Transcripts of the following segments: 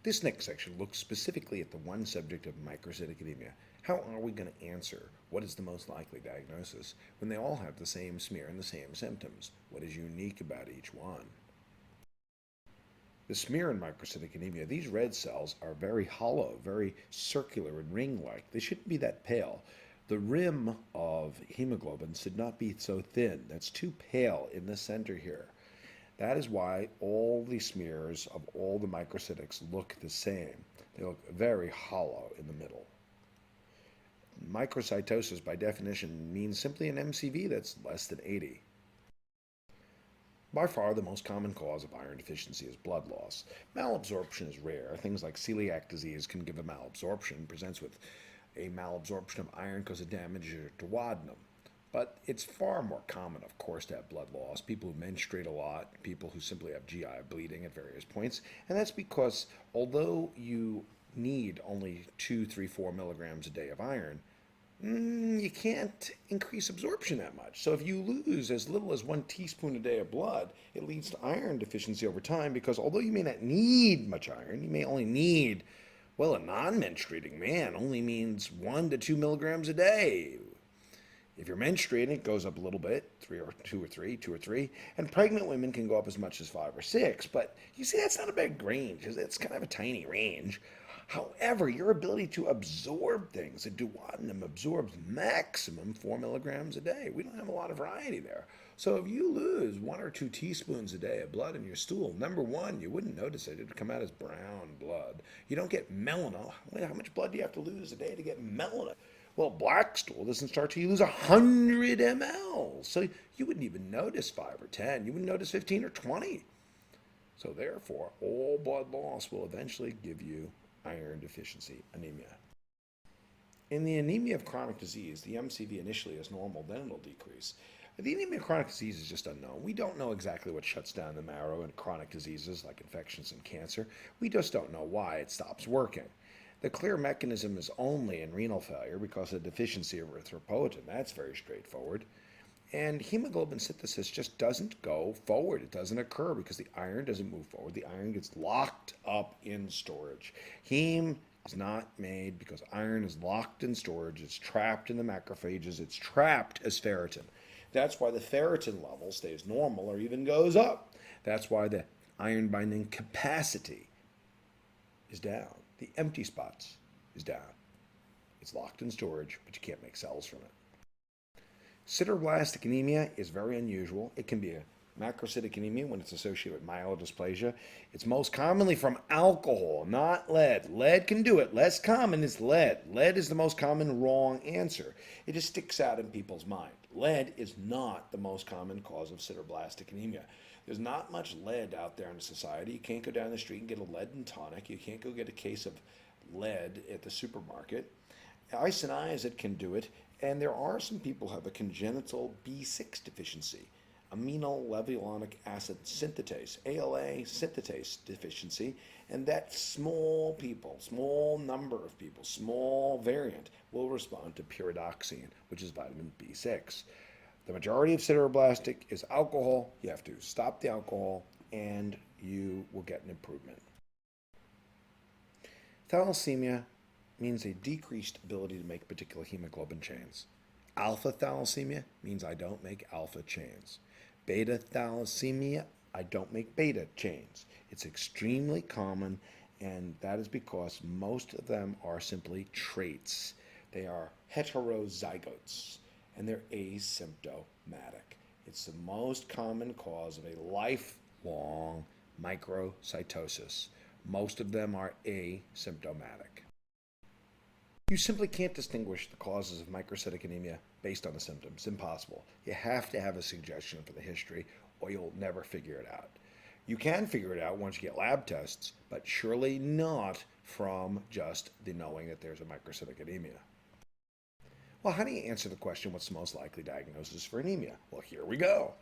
This next section looks specifically at the one subject of microcytic anemia. How are we going to answer what is the most likely diagnosis when they all have the same smear and the same symptoms? What is unique about each one? The smear in microcytic anemia, these red cells are very hollow, very circular and ring-like. They shouldn't be that pale. The rim of hemoglobin should not be so thin. That's too pale in the center here. That is why all the smears of all the microcytics look the same. They look very hollow in the middle. Microcytosis, by definition, means simply an MCV that's less than 80. By far, the most common cause of iron deficiency is blood loss. Malabsorption is rare. Things like celiac disease can give a malabsorption, presents with a malabsorption of iron because of damage to duodenum. But it's far more common, of course, to have blood loss. People who menstruate a lot, people who simply have GI bleeding at various points. And that's because although you need only 2, 3, 4 milligrams a day of iron, you can't increase absorption that much. So if you lose as little as 1 teaspoon a day of blood, it leads to iron deficiency over time because although you may not need much iron, you may only need, well, a non-menstruating man only means 1 to 2 milligrams a day. If you're menstruating, it goes up a little bit, 2 or 3, and pregnant women can go up as much as 5 or 6. But you see, that's not a big range. It's kind of a tiny range. However, your ability to absorb things, the duodenum absorbs maximum 4 milligrams a day. We don't have a lot of variety there. So if you lose 1 or 2 teaspoons a day of blood in your stool, number one, you wouldn't notice it. It would come out as brown blood. You don't get melanoma. How much blood do you have to lose a day to get melanoma? Well, black stool doesn't start till you lose 100 ml. So you wouldn't even notice 5 or 10. You wouldn't notice 15 or 20. So therefore, all blood loss will eventually give you iron deficiency anemia. In the anemia of chronic disease, the MCV initially is normal, then it'll decrease. The anemia of chronic disease is just unknown. We don't know exactly what shuts down the marrow in chronic diseases like infections and cancer. We just don't know why it stops working. The clear mechanism is only in renal failure because of deficiency of erythropoietin. That's very straightforward. And hemoglobin synthesis just doesn't go forward. It doesn't occur because the iron doesn't move forward. The iron gets locked up in storage. Heme is not made because iron is locked in storage. It's trapped in the macrophages. It's trapped as ferritin. That's why the ferritin level stays normal or even goes up. That's why the iron binding capacity is down. The empty spots is down. It's locked in storage, but you can't make cells from it. Sideroblastic anemia is very unusual. It can be a macrocytic anemia when it's associated with myelodysplasia. It's most commonly from alcohol, not lead. Lead can do it. Less common is lead. Lead is the most common wrong answer. It just sticks out in people's mind. Lead is not the most common cause of sideroblastic anemia. There's not much lead out there in society. You can't go down the street and get a lead and tonic. You can't go get a case of lead at the supermarket. Isoniazid can do it, and there are some people who have a congenital B6 deficiency, aminolevulonic acid synthetase, ALA synthetase deficiency, and that small number of people, small variant, will respond to pyridoxine, which is vitamin B6. The majority of sideroblastic is alcohol. You have to stop the alcohol, and you will get an improvement. Thalassemia means a decreased ability to make particular hemoglobin chains. Alpha thalassemia means I don't make alpha chains. Beta thalassemia, I don't make beta chains. It's extremely common, and that is because most of them are simply traits. They are heterozygotes, and they're asymptomatic. It's the most common cause of a lifelong microcytosis. Most of them are asymptomatic. You simply can't distinguish the causes of microcytic anemia based on the symptoms. Impossible. You have to have a suggestion for the history, or you'll never figure it out. You can figure it out once you get lab tests, but surely not from just the knowing that there's a microcytic anemia. Well, how do you answer the question, what's the most likely diagnosis for anemia? Well, here we go.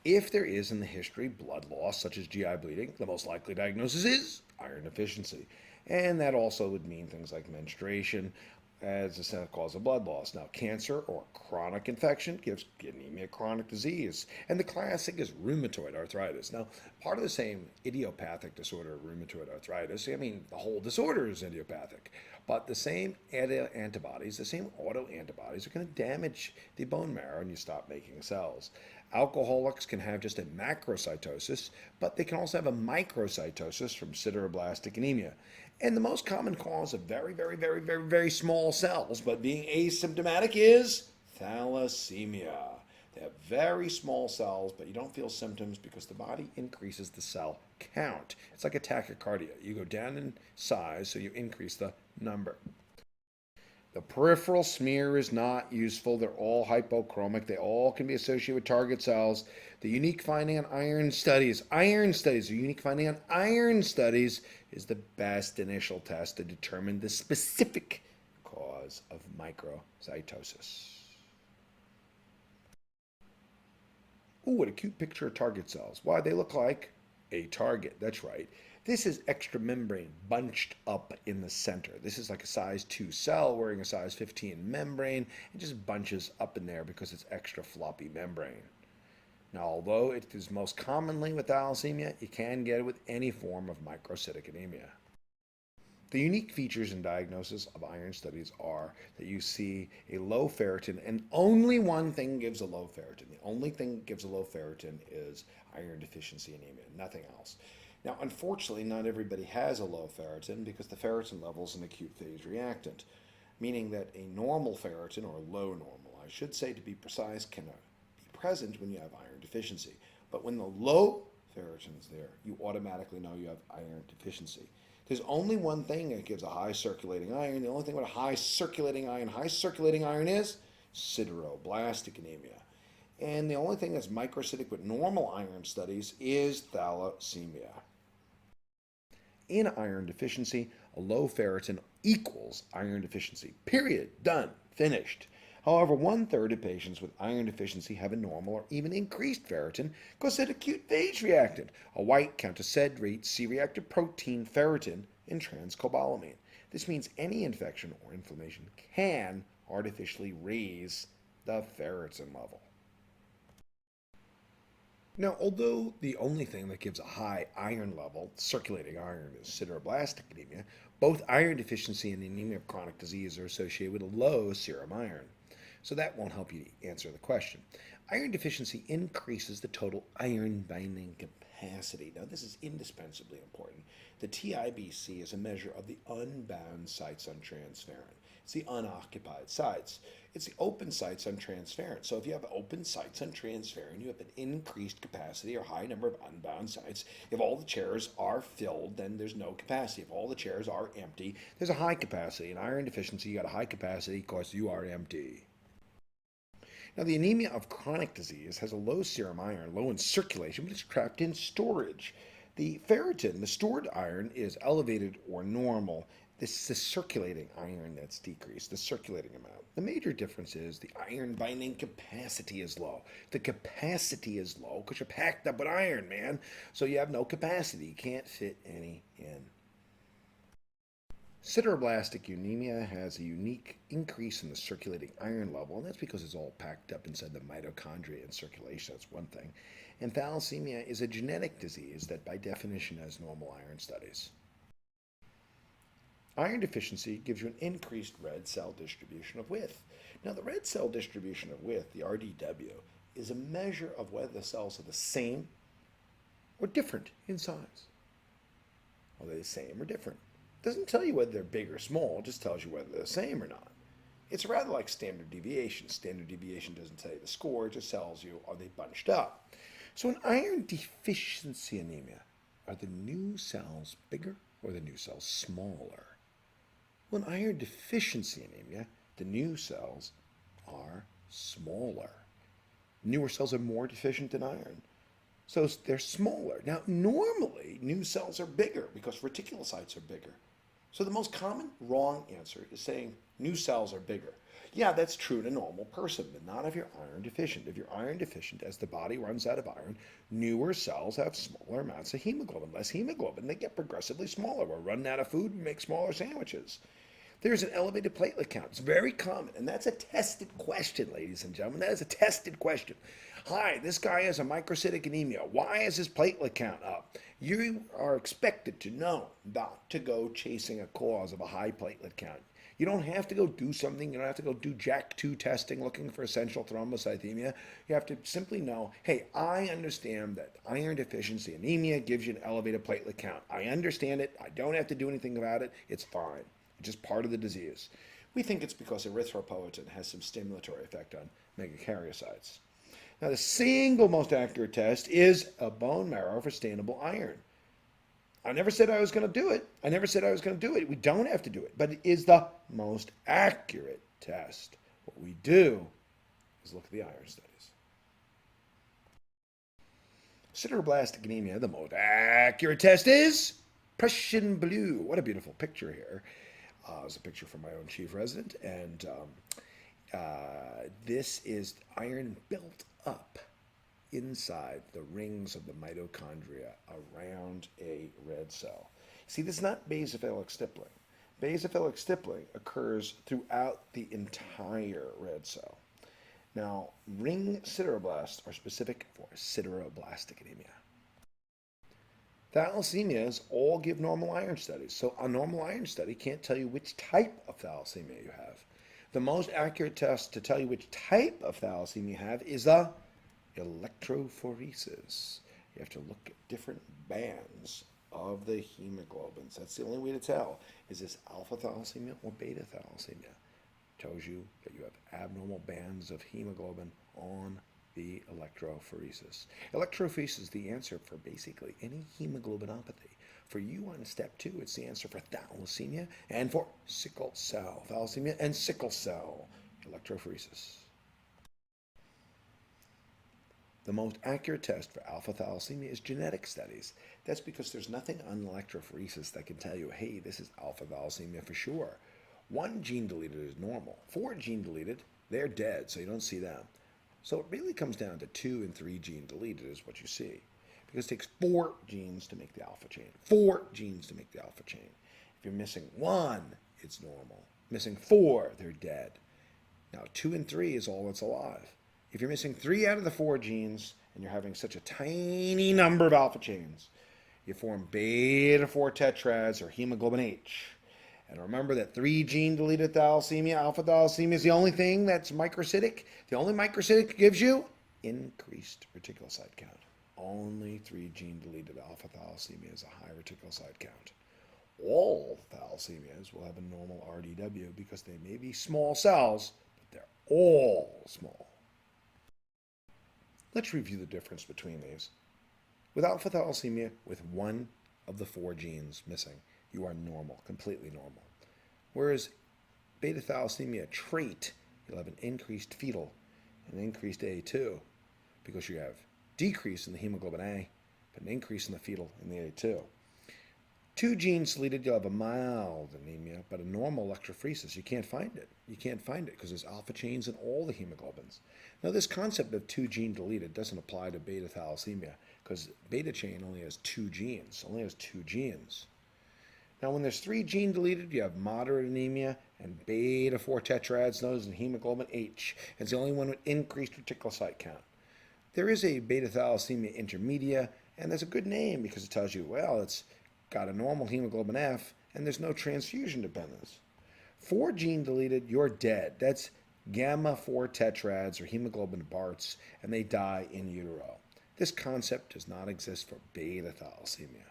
If there is in the history blood loss, such as GI bleeding, the most likely diagnosis is iron deficiency. And that also would mean things like menstruation, as a cause of blood loss. Now, cancer or chronic infection gives anemia, chronic disease, and the classic is rheumatoid arthritis. Now, part of the same idiopathic disorder, rheumatoid arthritis, I mean, the whole disorder is idiopathic, but the same antibodies, the same autoantibodies are going to damage the bone marrow and you stop making cells. Alcoholics can have just a macrocytosis, but they can also have a microcytosis from sideroblastic anemia. And the most common cause of very small cells, but being asymptomatic, is thalassemia. They have very small cells, but you don't feel symptoms because the body increases the cell count. It's like a tachycardia. You go down in size, so you increase the number. The peripheral smear is not useful. They're all hypochromic. They all can be associated with target cells. The unique finding on iron studies, the unique finding on iron studies is the best initial test to determine the specific cause of microcytosis. Ooh, what a cute picture of target cells. Why, they look like a target. That's right. This is extramembrane bunched up in the center. This is like a size 2 cell wearing a size 15 membrane. It just bunches up in there because it's extra floppy membrane. Now, although it is most commonly with thalassemia, you can get it with any form of microcytic anemia. The unique features in diagnosis of iron studies are that you see a low ferritin, and only one thing gives a low ferritin. The only thing that gives a low ferritin is iron deficiency anemia, nothing else. Now, unfortunately, not everybody has a low ferritin because the ferritin level is an acute phase reactant, meaning that a normal ferritin, or low normal, I should say to be precise, can be present when you have iron deficiency. But when the low ferritin is there, you automatically know you have iron deficiency. There's only one thing that gives a high circulating iron. The only thing with a high circulating iron is sideroblastic anemia. And the only thing that's microcytic with normal iron studies is thalassemia. In iron deficiency, a low ferritin equals iron deficiency. Period. Done. Finished. However, 1/3 of patients with iron deficiency have a normal or even increased ferritin because it's acute phase reactant, a white counter-sed C-reactive protein ferritin in transcobalamin. This means any infection or inflammation can artificially raise the ferritin level. Now, although the only thing that gives a high iron level, circulating iron, is sideroblastic anemia, both iron deficiency and anemia of chronic disease are associated with a low serum iron. So that won't help you answer the question. Iron deficiency increases the total iron binding capacity. Now, this is indispensably important. The TIBC is a measure of the unbound sites on transferrin. It's the unoccupied sites. It's the open sites on transferrin. So if you have open sites on transferrin, you have an increased capacity or high number of unbound sites. If all the chairs are filled, then there's no capacity. If all the chairs are empty, there's a high capacity. In iron deficiency, you got a high capacity because you are empty. Now, the anemia of chronic disease has a low serum iron, low in circulation, but it's trapped in storage. The ferritin, the stored iron, is elevated or normal. This is the circulating iron that's decreased, the circulating amount. The major difference is the iron binding capacity is low. The capacity is low because you're packed up with iron, man. So you have no capacity. You can't fit any in. Sideroblastic anemia has a unique increase in the circulating iron level, and that's because it's all packed up inside the mitochondria in circulation. That's one thing. And thalassemia is a genetic disease that by definition has normal iron studies. Iron deficiency gives you an increased red cell distribution of width. Now, the red cell distribution of width, the RDW, is a measure of whether the cells are the same or different in size. Are they the same or different? It doesn't tell you whether they're big or small, it just tells you whether they're the same or not. It's rather like standard deviation. Standard deviation doesn't tell you the score, it just tells you are they bunched up. So in iron deficiency anemia, are the new cells bigger or the new cells smaller? Well, in iron deficiency anemia, the new cells are smaller. Newer cells are more deficient in iron, so they're smaller. Now, normally, new cells are bigger because reticulocytes are bigger. So the most common wrong answer is saying new cells are bigger. Yeah, that's true in a normal person, but not if you're iron deficient. If you're iron deficient, as the body runs out of iron, newer cells have smaller amounts of hemoglobin. Less hemoglobin, they get progressively smaller. We're running out of food, we make smaller sandwiches. There's an elevated platelet count. It's very common, and that's a tested question, ladies and gentlemen. That is a tested question. Hi, this guy has a microcytic anemia. Why is his platelet count up? You are expected to know not to go chasing a cause of a high platelet count. You don't have to go do something. You don't have to go do JAK2 testing looking for essential thrombocythemia. You have to simply know, hey, I understand that iron deficiency anemia gives you an elevated platelet count. I understand it. I don't have to do anything about it. It's fine. It's just part of the disease. We think it's because erythropoietin has some stimulatory effect on megakaryocytes. Now, the single most accurate test is a bone marrow for stainable iron. I never said I was going to do it. I never said I was going to do it. We don't have to do it, but it is the most accurate test. What we do is look at the iron studies. Sideroblastic anemia, the most accurate test is Prussian blue. What a beautiful picture here. It's a picture from my own chief resident, and this is iron built up inside the rings of the mitochondria around a red cell. See, this is not basophilic stippling. Basophilic stippling occurs throughout the entire red cell. Now, ring sideroblasts are specific for sideroblastic anemia. Thalassemias all give normal iron studies, so a normal iron study can't tell you which type of thalassemia you have. The most accurate test to tell you which type of thalassemia you have is the electrophoresis. You have to look at different bands of the hemoglobins. That's the only way to tell. Is this alpha thalassemia or beta thalassemia? Tells you that you have abnormal bands of hemoglobin on the electrophoresis. Electrophoresis is the answer for basically any hemoglobinopathy. For you on step 2, it's the answer for thalassemia and for sickle cell. Thalassemia and sickle cell electrophoresis. The most accurate test for alpha thalassemia is genetic studies. That's because there's nothing on electrophoresis that can tell you, hey, this is alpha thalassemia for sure. 1 gene deleted is normal. 4 gene deleted, they're dead, so you don't see them. So it really comes down to 2 and 3 gene deleted is what you see. Because it takes 4 genes to make the alpha chain. 4 genes to make the alpha chain. If you're missing 1, it's normal. Missing 4, they're dead. Now 2 and 3 is all that's alive. If you're missing 3 out of the 4 genes and you're having such a tiny number of alpha chains, you form beta-4 tetrads or hemoglobin H. And remember that 3 gene deleted thalassemia, alpha thalassemia, is the only thing that's microcytic. The only microcytic gives you increased reticulocyte count. Only 3 gene deleted alpha thalassemia is a high reticulocyte count. All thalassemias will have a normal RDW because they may be small cells, but they're all small. Let's review the difference between these. With alpha thalassemia, with 1 of the 4 genes missing, you are normal, completely normal. Whereas beta thalassemia trait, you'll have an increased fetal, an increased A2, because you have decrease in the hemoglobin A, but an increase in the fetal in the A2. 2 genes deleted, you'll have a mild anemia, but a normal electrophoresis. You can't find it. You can't find it because there's alpha chains in all the hemoglobins. Now, this concept of 2 gene deleted doesn't apply to beta thalassemia because beta chain only has 2 genes, Now, when there's 3 gene deleted, you have moderate anemia and beta-4 tetrads, known as hemoglobin H. It's the only one with increased reticulocyte count. There is a beta thalassemia intermedia, and that's a good name because it tells you, well, it's got a normal hemoglobin F, and there's no transfusion dependence. 4 gene deleted, you're dead. That's gamma-4 tetrads or hemoglobin Barts, and they die in utero. This concept does not exist for beta thalassemia.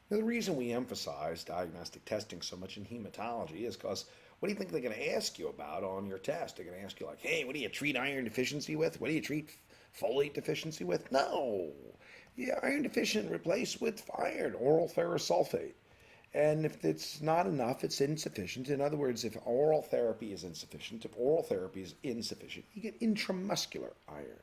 Now, the reason we emphasize diagnostic testing so much in hematology is because what do you think they're going to ask you about on your test? They're going to ask you like, hey, what do you treat iron deficiency with? What do you treat folate deficiency with? No. Yeah, iron deficient replaced with iron, oral ferrous sulfate. And if it's not enough, it's insufficient. In other words, if oral therapy is insufficient, you get intramuscular iron.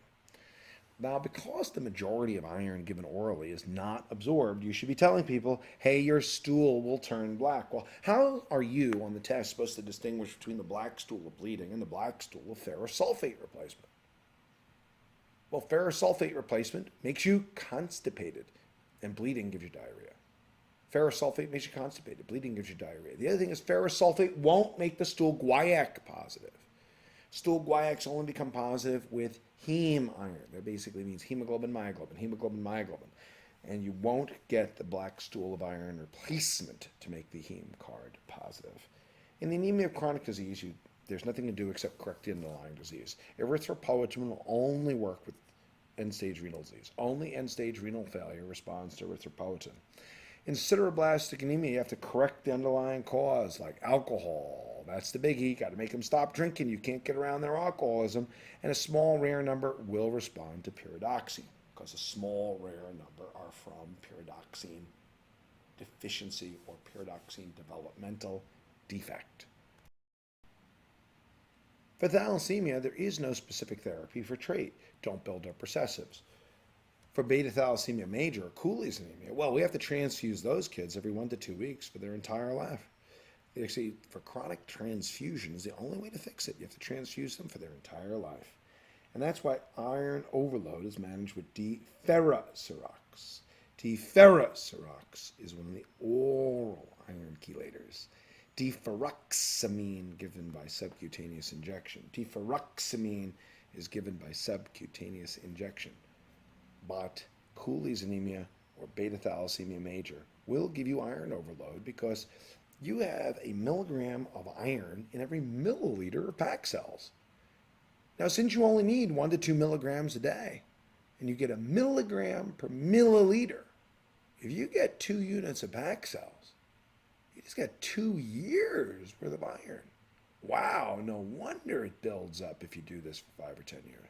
Now, because the majority of iron given orally is not absorbed, you should be telling people, hey, your stool will turn black. Well, how are you on the test supposed to distinguish between the black stool of bleeding and the black stool of ferrous sulfate replacement? Well, ferrous sulfate replacement makes you constipated, and bleeding gives you diarrhea. Ferrous sulfate makes you constipated. Bleeding gives you diarrhea. The other thing is ferrous sulfate won't make the stool guaiac positive. Stool guaiacs only become positive with heme iron. That basically means hemoglobin, myoglobin, hemoglobin, myoglobin. And you won't get the black stool of iron replacement to make the heme card positive. In the anemia of chronic disease, there's nothing to do except correct the underlying disease. Erythropoietin will only work with end-stage renal disease. Only end-stage renal failure responds to erythropoietin. In sideroblastic anemia, you have to correct the underlying cause, like alcohol. That's the biggie. Got to make them stop drinking. You can't get around their alcoholism. And a small, rare number will respond to pyridoxine, because a small, rare number are from pyridoxine deficiency or pyridoxine developmental defect. For thalassemia, there is no specific therapy for trait. Don't build up recessives. For beta thalassemia major or Cooley's anemia, well, we have to transfuse those kids every 1 to 2 weeks for their entire life. Actually, for chronic transfusion is the only way to fix it. You have to transfuse them for their entire life. And that's why iron overload is managed with D-ferrocerox. D-ferrocerox is one of the oral iron chelators. Deferoxamine given by subcutaneous injection. Deferoxamine is given by subcutaneous injection. But Cooley's anemia or beta thalassemia major will give you iron overload because you have a milligram of iron in every milliliter of packed cells. Now, since you only need 1 to 2 milligrams a day, and you get a milligram per milliliter, if you get 2 units of packed cells, you just got 2 years worth of iron. Wow, no wonder it builds up if you do this for 5 or 10 years.